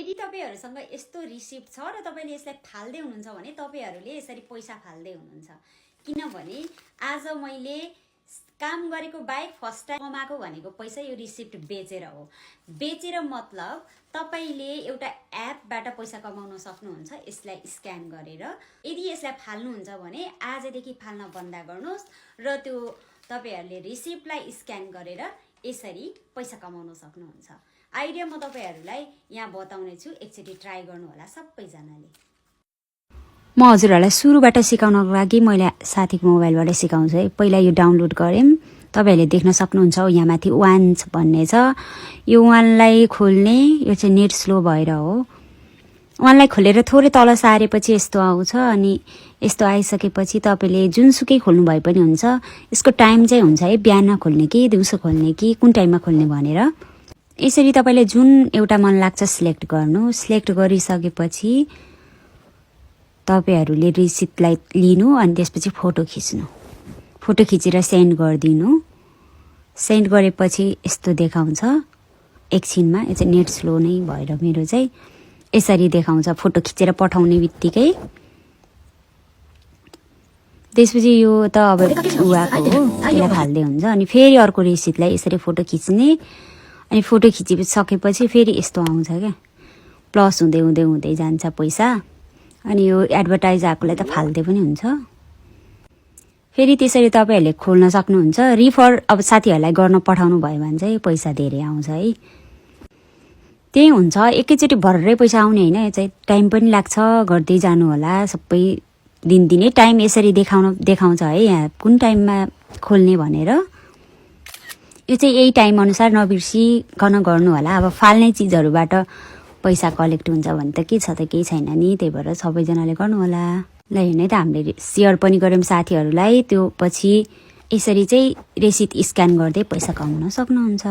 यदि तपाईहरुसँग यस्तो रिसिप्ट छ र तपाईले यसलाई फाल्दै हुनुहुन्छ भने तपाईहरुले यसरी पैसा फाल्दै हुनुहुन्छ किनभने आज मैले काम गरेको बाहेक फर्स्ट टाइम कमाएको भनेको पैसा यो रिसिप्ट बेचेर हो बेचेर मतलब तपाईले एउटा एपबाट पैसा कमाउन सक्नुहुन्छ यसलाई स्क्यान गरेर यदि यसलाई फाल्नुहुन्छ भने आजदेखि फाल्न बन्द गर्नुहोस् र त्यो तपाईहरुले रिसिप्टलाई स्क्यान गरेर यसरी पैसा कमाउन सक्नुहुन्छ आइडिया म तपाईहरुलाई यहाँ बताउने छु एकचोटी ट्राई गर्नु होला सबैजनाले म हजुरहरुलाई सुरुबाट सिकाउनको लागि मैले साथीको मोबाइलबाट सिकाउँछु है पहिला यो डाउनलोड गरेम तपाईहरुले देख्न सक्नुहुन्छ यहाँ माथि 1 भन्ने छ यो 1 लाई खोल्ने यो चाहिँ नेट स्लो भएर हो 1 लाई खोलेर थोरै तल सारेपछि यस्तो आउँछ अनि यस्तो आइसकेपछि तपाईले जुनसुकै खोल्नु भए पनि हुन्छ यसको टाइम चाहिँ हुन्छ है बिहान खोल्ने कि दिउँसो खोल्ने कि कुन टाइममा खोल्ने भनेर यसरी तपाईले जुन एउटा मन लाग्छ सिलेक्ट गर्नु सिलेक्ट गरिसकेपछि तपाईहरुले रिसिप्टलाई लिनु अनि त्यसपछि फोटो खिच्नु फोटो खिचेर सेन्ड गर्दिनु सेन्ड गरेपछि यस्तो देखाउँछ एकछिनमा यो चाहिँ नेट स्लो नै भएर मेरो चाहिँ यसरी देखाउँछ फोटो खिचेर पठाउने बित्तिकै त्यसपछि यो त अब उहाँको हो यसलाई फाल्दै हुन्छ अनि फेरि अर्को रिसिप्टलाई यसरी फोटो खिच्ने अनि फोटो खिचिसकेपछि फेरि यस्तो आउँछ क्या प्लस हुँदै हुँदै हुँदै जान्छ पैसा अनि यो एडभर्टाइज आएकोलाई त फाल्दै पनि हुन्छ फेरि त्यसरी तपाईहरुले खोल्न सक्नुहुन्छ रिफर अब साथीहरुलाई गर्न पठाउनु भयो भने चाहिँ पैसा धेरै आउँछ है त्यही हुन्छ एकैचोटी भर्रै पैसा आउने हैन यो चाहिँ टाइम पनि लाग्छ गर्दै जानु होला सबै दिनदिनै टाइम यसरी देखाउँछ है यहाँ कुन टाइममा खोल्ने भनेर यो चाहिँ यही टाइम अनुसार नबिर्सिकन गर्नु होला अब फाल्ने चीजहरुबाट पैसा कलेक्ट हुन्छ भने त के छ त केही छैन नि त्यही भएर सबैजनाले गर्नु होला ल हेर्नु त हामीले शेयर पनि गर्यौं साथीहरुलाई त्यो पछि यसरी चाहिँ रेसिट स्क्यान गर्दै पैसा कमाउन सक्नुहुन्छ